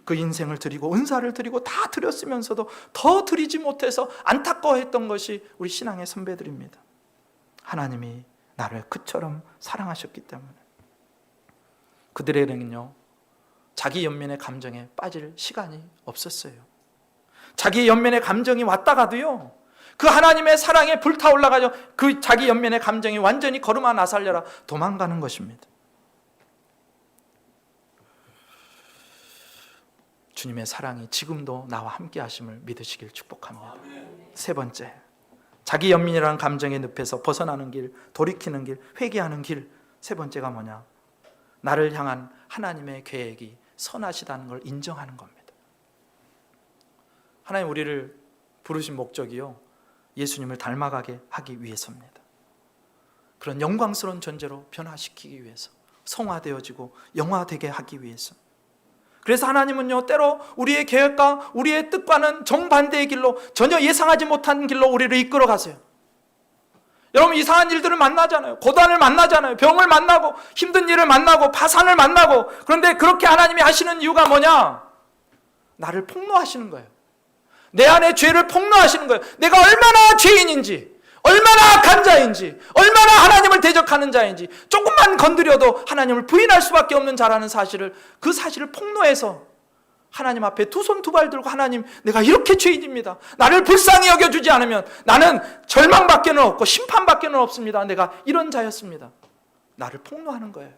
그 인생을 드리고 은사를 드리고 다 드렸으면서도 더 드리지 못해서 안타까워했던 것이 우리 신앙의 선배들입니다. 하나님이 나를 그처럼 사랑하셨기 때문에. 그들에게는요, 자기 연민의 감정에 빠질 시간이 없었어요. 자기 연민의 감정이 왔다가도요, 그 하나님의 사랑에 불타올라가지고 그 자기 연민의 감정이 완전히 거름아 나살려라 도망가는 것입니다. 주님의 사랑이 지금도 나와 함께 하심을 믿으시길 축복합니다. 세 번째, 자기 연민이라는 감정의 늪에서 벗어나는 길, 돌이키는 길, 회개하는 길. 세 번째가 뭐냐? 나를 향한 하나님의 계획이 선하시다는 걸 인정하는 겁니다. 하나님 우리를 부르신 목적이요, 예수님을 닮아가게 하기 위해서입니다. 그런 영광스러운 존재로 변화시키기 위해서, 성화되어지고 영화되게 하기 위해서. 그래서 하나님은요, 때로 우리의 계획과 우리의 뜻과는 정반대의 길로, 전혀 예상하지 못한 길로 우리를 이끌어 가세요. 여러분, 이상한 일들을 만나잖아요. 고단을 만나잖아요. 병을 만나고, 힘든 일을 만나고, 파산을 만나고. 그런데 그렇게 하나님이 하시는 이유가 뭐냐? 나를 폭로하시는 거예요. 내 안에 죄를 폭로하시는 거예요. 내가 얼마나 죄인인지, 얼마나 악한 자인지, 얼마나 하나님을 대적하는 자인지, 조금만 건드려도 하나님을 부인할 수밖에 없는 자라는 사실을, 그 사실을 폭로해서 하나님 앞에 두 손 두 발 들고, 하나님 내가 이렇게 죄인입니다. 나를 불쌍히 여겨주지 않으면 나는 절망밖에는 없고 심판밖에는 없습니다. 내가 이런 자였습니다. 나를 폭로하는 거예요.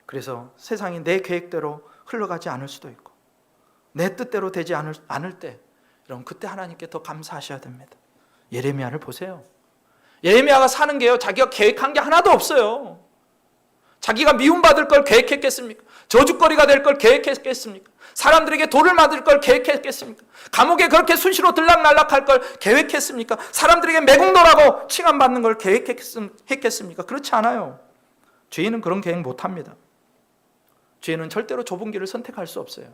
그래서 세상이 내 계획대로 흘러가지 않을 수도 있고 내 뜻대로 되지 않을 때, 여러분 그때 하나님께 더 감사하셔야 됩니다. 예레미야를 보세요. 예레미야가 사는 게요, 자기가 계획한 게 하나도 없어요. 자기가 미움받을 걸 계획했겠습니까? 저주거리가 될 걸 계획했겠습니까? 사람들에게 돌을 맞을 걸 계획했겠습니까? 감옥에 그렇게 수시로 들락날락할 걸 계획했습니까? 사람들에게 매국노라고 칭함받는 걸 계획했겠습니까? 그렇지 않아요. 죄인은 그런 계획 못합니다. 죄인은 절대로 좁은 길을 선택할 수 없어요.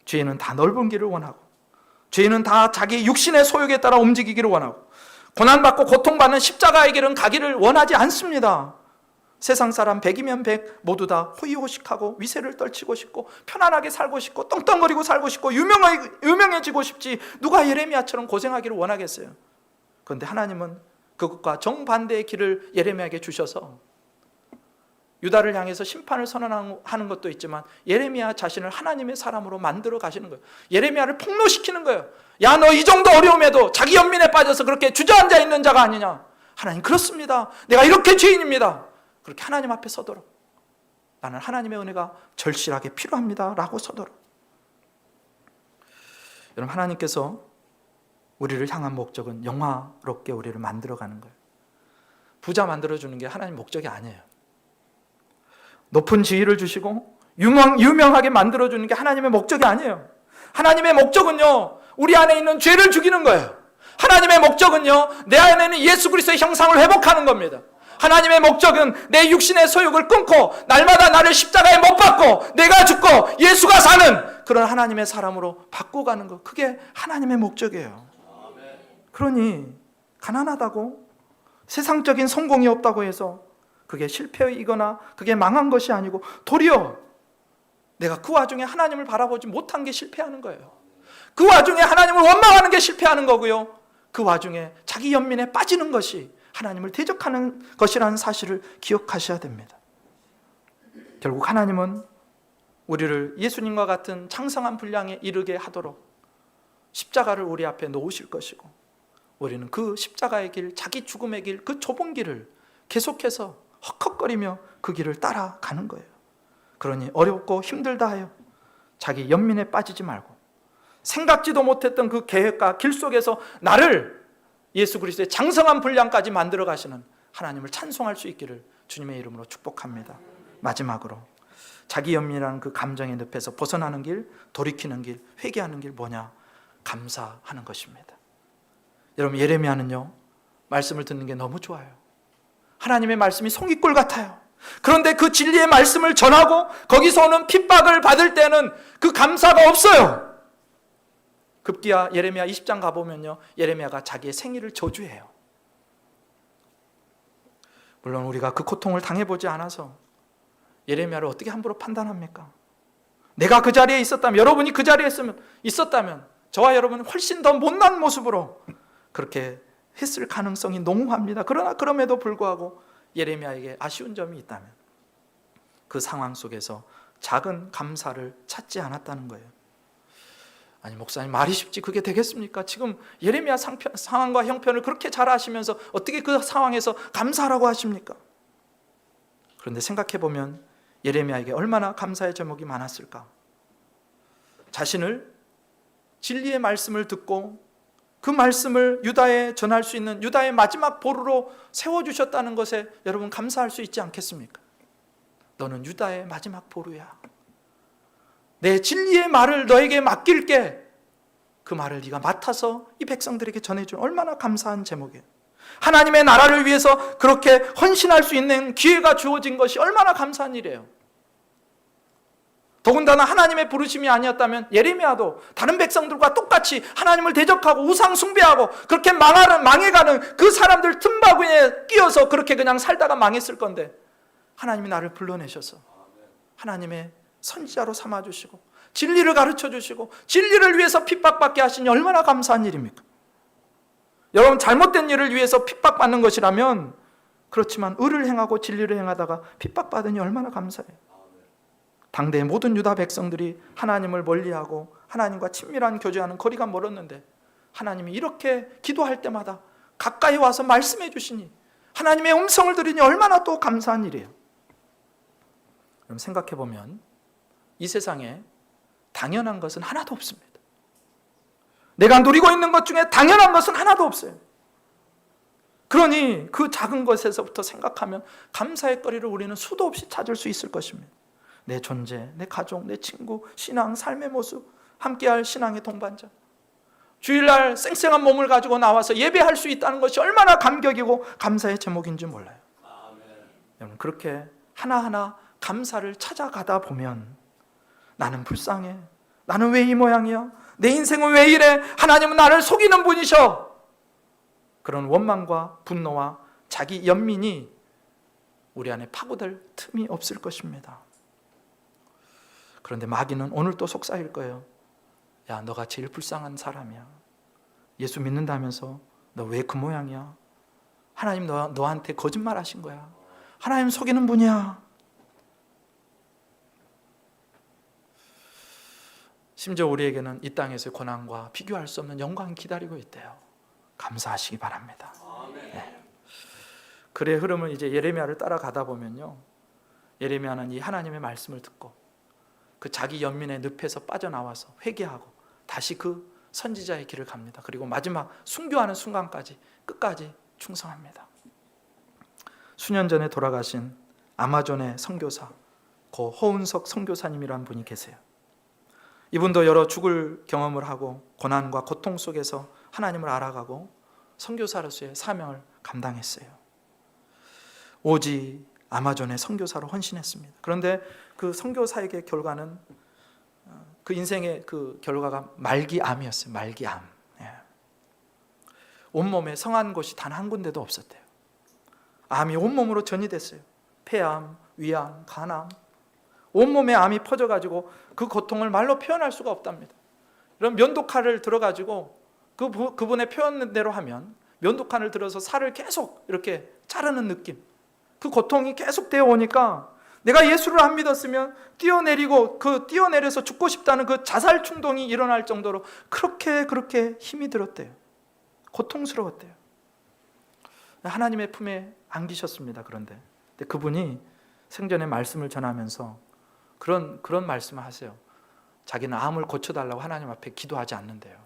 죄인은 다 넓은 길을 원하고, 죄인은 다 자기 육신의 소욕에 따라 움직이기를 원하고, 고난받고 고통받는 십자가의 길은 가기를 원하지 않습니다. 세상 사람 100이면 100 모두 다 호의호식하고 위세를 떨치고 싶고 편안하게 살고 싶고 떵떵거리고 살고 싶고 유명해지고 싶지, 누가 예레미야처럼 고생하기를 원하겠어요? 그런데 하나님은 그것과 정반대의 길을 예레미야에게 주셔서 유다를 향해서 심판을 선언하는 것도 있지만 예레미야 자신을 하나님의 사람으로 만들어 가시는 거예요. 예레미야를 폭로시키는 거예요. 야, 너 이 정도 어려움에도 자기 연민에 빠져서 그렇게 주저앉아 있는 자가 아니냐. 하나님, 그렇습니다. 내가 이렇게 죄인입니다. 그렇게 하나님 앞에 서도록, 나는 하나님의 은혜가 절실하게 필요합니다 라고 서도록. 여러분, 하나님께서 우리를 향한 목적은 영화롭게 우리를 만들어가는 거예요. 부자 만들어주는 게 하나님 목적이 아니에요. 높은 지위를 주시고 유명하게 만들어주는 게 하나님의 목적이 아니에요. 하나님의 목적은요, 우리 안에 있는 죄를 죽이는 거예요. 하나님의 목적은요, 내 안에 있는 예수 그리스도의 형상을 회복하는 겁니다. 하나님의 목적은 내 육신의 소욕을 끊고 날마다 나를 십자가에 못 박고 내가 죽고 예수가 사는 그런 하나님의 사람으로 바꿔가는 것, 그게 하나님의 목적이에요. 그러니 가난하다고 세상적인 성공이 없다고 해서 그게 실패이거나 그게 망한 것이 아니고 도리어 내가 그 와중에 하나님을 바라보지 못한 게 실패하는 거예요. 그 와중에 하나님을 원망하는 게 실패하는 거고요, 그 와중에 자기 연민에 빠지는 것이 하나님을 대적하는 것이라는 사실을 기억하셔야 됩니다. 결국 하나님은 우리를 예수님과 같은 장성한 분량에 이르게 하도록 십자가를 우리 앞에 놓으실 것이고, 우리는 그 십자가의 길, 자기 죽음의 길, 그 좁은 길을 계속해서 헉헉거리며 그 길을 따라가는 거예요. 그러니 어렵고 힘들다 하여 자기 연민에 빠지지 말고 생각지도 못했던 그 계획과 길 속에서 나를 예수 그리스도의 장성한 분량까지 만들어 가시는 하나님을 찬송할 수 있기를 주님의 이름으로 축복합니다. 마지막으로 자기 연민이라는 그 감정의 늪에서 벗어나는 길, 돌이키는 길, 회개하는 길 뭐냐? 감사하는 것입니다. 여러분, 예레미야는요, 말씀을 듣는 게 너무 좋아요. 하나님의 말씀이 송이꿀 같아요. 그런데 그 진리의 말씀을 전하고 거기서 오는 핍박을 받을 때는 그 감사가 없어요. 급기야 예레미야 20장 가보면요, 예레미야가 자기의 생일을 저주해요. 물론 우리가 그 고통을 당해보지 않아서 예레미야를 어떻게 함부로 판단합니까? 내가 그 자리에 있었다면, 여러분이 그 자리에 있었다면 저와 여러분은 훨씬 더 못난 모습으로 그렇게 했을 가능성이 농후합니다. 그러나 그럼에도 불구하고 예레미야에게 아쉬운 점이 있다면 그 상황 속에서 작은 감사를 찾지 않았다는 거예요. 아니, 목사님 말이 쉽지 그게 되겠습니까? 지금 예레미야 상황과 형편을 그렇게 잘 아시면서 어떻게 그 상황에서 감사하라고 하십니까? 그런데 생각해보면 예레미야에게 얼마나 감사의 제목이 많았을까? 자신을 진리의 말씀을 듣고 그 말씀을 유다에 전할 수 있는 유다의 마지막 보루로 세워주셨다는 것에 여러분 감사할 수 있지 않겠습니까? 너는 유다의 마지막 보루야. 내 진리의 말을 너에게 맡길게. 그 말을 네가 맡아서 이 백성들에게 전해준, 얼마나 감사한 제목이에요. 하나님의 나라를 위해서 그렇게 헌신할 수 있는 기회가 주어진 것이 얼마나 감사한 일이에요. 더군다나 하나님의 부르심이 아니었다면 예레미야도 다른 백성들과 똑같이 하나님을 대적하고 우상 숭배하고 그렇게 망해가는 그 사람들 틈바구니에 끼어서 그렇게 그냥 살다가 망했을 건데, 하나님이 나를 불러내셔서 하나님의 선지자로 삼아주시고 진리를 가르쳐주시고 진리를 위해서 핍박받게 하시니 얼마나 감사한 일입니까? 여러분, 잘못된 일을 위해서 핍박받는 것이라면 그렇지만 의를 행하고 진리를 행하다가 핍박받으니 얼마나 감사해요. 당대의 모든 유다 백성들이 하나님을 멀리하고 하나님과 친밀한 교제하는 거리가 멀었는데 하나님이 이렇게 기도할 때마다 가까이 와서 말씀해 주시니 하나님의 음성을 들으니 얼마나 또 감사한 일이에요. 그럼 생각해 보면 이 세상에 당연한 것은 하나도 없습니다. 내가 누리고 있는 것 중에 당연한 것은 하나도 없어요. 그러니 그 작은 것에서부터 생각하면 감사의 거리를 우리는 수도 없이 찾을 수 있을 것입니다. 내 존재, 내 가족, 내 친구, 신앙, 삶의 모습, 함께할 신앙의 동반자, 주일날 쌩쌩한 몸을 가지고 나와서 예배할 수 있다는 것이 얼마나 감격이고 감사의 제목인지 몰라요. 여러분, 그렇게 하나하나 감사를 찾아가다 보면 나는 불쌍해, 나는 왜 이 모양이야, 내 인생은 왜 이래, 하나님은 나를 속이는 분이셔, 그런 원망과 분노와 자기 연민이 우리 안에 파고들 틈이 없을 것입니다. 그런데 마귀는 오늘 또 속삭일 거예요. 야, 너가 제일 불쌍한 사람이야. 예수 믿는다면서 너 왜 그 모양이야? 하나님 너한테 거짓말 하신 거야. 하나님 속이는 분이야. 심지어 우리에게는 이 땅에서의 고난과 비교할 수 없는 영광이 기다리고 있대요. 감사하시기 바랍니다. 네. 글의 흐름을 이제 예레미야를 따라가다 보면요, 예레미야는 이 하나님의 말씀을 듣고 그 자기 연민의 늪에서 빠져나와서 회개하고 다시 그 선지자의 길을 갑니다. 그리고 마지막 순교하는 순간까지 끝까지 충성합니다. 수년 전에 돌아가신 아마존의 선교사 고 허운석 선교사님이라는 분이 계세요. 이분도 여러 죽을 경험을 하고 고난과 고통 속에서 하나님을 알아가고 선교사로서의 사명을 감당했어요. 오직 아마존의 선교사로 헌신했습니다. 그런데 그 선교사에게 결과는 그 인생의 그 결과가 말기암이었어요. 말기암. 온몸에 성한 곳이 단 한 군데도 없었대요. 암이 온몸으로 전이됐어요. 폐암, 위암, 간암, 온몸에 암이 퍼져가지고 그 고통을 말로 표현할 수가 없답니다. 이런 면도칼을 들어가지고 그분의 표현대로 하면 면도칼을 들어서 살을 계속 이렇게 자르는 느낌, 그 고통이 계속 되어 오니까 내가 예수를 안 믿었으면 뛰어내리고 그 뛰어내려서 죽고 싶다는 그 자살 충동이 일어날 정도로 그렇게 힘이 들었대요. 고통스러웠대요. 하나님의 품에 안기셨습니다. 그런데 그분이 생전에 말씀을 전하면서 그런 말씀을 하세요. 자기는 암을 고쳐달라고 하나님 앞에 기도하지 않는데요.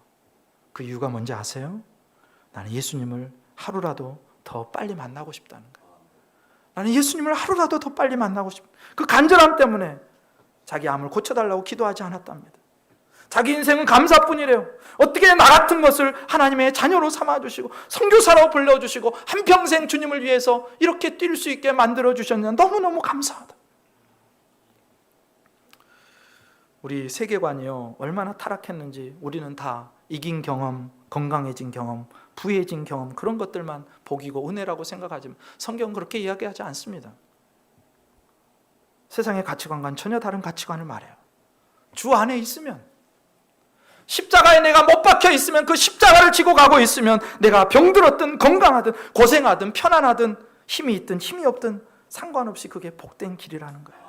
그 이유가 뭔지 아세요? 나는 예수님을 하루라도 더 빨리 만나고 싶다는 거예요. 나는 예수님을 하루라도 더 빨리 만나고 싶다. 그 간절함 때문에 자기 암을 고쳐달라고 기도하지 않았답니다. 자기 인생은 감사뿐이래요. 어떻게 나 같은 것을 하나님의 자녀로 삼아주시고 선교사로 불러주시고 한평생 주님을 위해서 이렇게 뛸 수 있게 만들어주셨냐, 너무너무 감사하다. 우리 세계관이요, 얼마나 타락했는지 우리는 다 이긴 경험, 건강해진 경험, 부해진 경험, 그런 것들만 복이고 은혜라고 생각하지만 성경은 그렇게 이야기하지 않습니다. 세상의 가치관과는 전혀 다른 가치관을 말해요. 주 안에 있으면, 십자가에 내가 못 박혀 있으면, 그 십자가를 지고 가고 있으면 내가 병들었든 건강하든 고생하든 편안하든 힘이 있든 힘이 없든 상관없이 그게 복된 길이라는 거예요.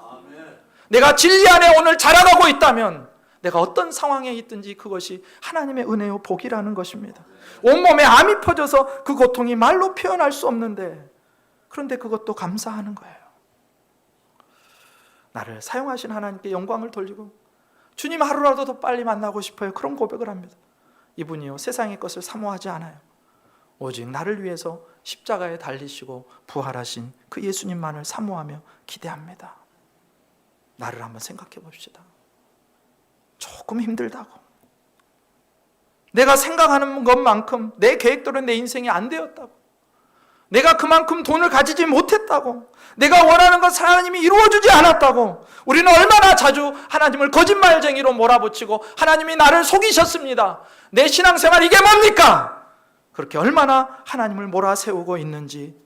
내가 진리 안에 오늘 자라가고 있다면 내가 어떤 상황에 있든지 그것이 하나님의 은혜요 복이라는 것입니다. 온몸에 암이 퍼져서 그 고통이 말로 표현할 수 없는데, 그런데 그것도 감사하는 거예요. 나를 사용하신 하나님께 영광을 돌리고 주님 하루라도 더 빨리 만나고 싶어요. 그런 고백을 합니다. 이분이요, 세상의 것을 사모하지 않아요. 오직 나를 위해서 십자가에 달리시고 부활하신 그 예수님만을 사모하며 기대합니다. 나를 한번 생각해 봅시다. 조금 힘들다고, 내가 생각하는 것만큼 내 계획대로 내 인생이 안 되었다고, 내가 그만큼 돈을 가지지 못했다고, 내가 원하는 것 하나님이 이루어주지 않았다고 우리는 얼마나 자주 하나님을 거짓말쟁이로 몰아붙이고 하나님이 나를 속이셨습니다, 내 신앙생활 이게 뭡니까? 그렇게 얼마나 하나님을 몰아세우고 있는지,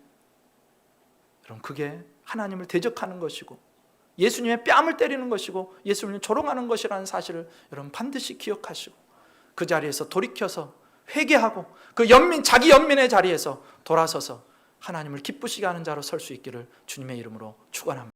여러분, 그게 하나님을 대적하는 것이고 예수님의 뺨을 때리는 것이고 예수님을 조롱하는 것이라는 사실을 여러분 반드시 기억하시고 그 자리에서 돌이켜서 회개하고 그 자기 연민의 자리에서 돌아서서 하나님을 기쁘시게 하는 자로 설 수 있기를 주님의 이름으로 축원합니다.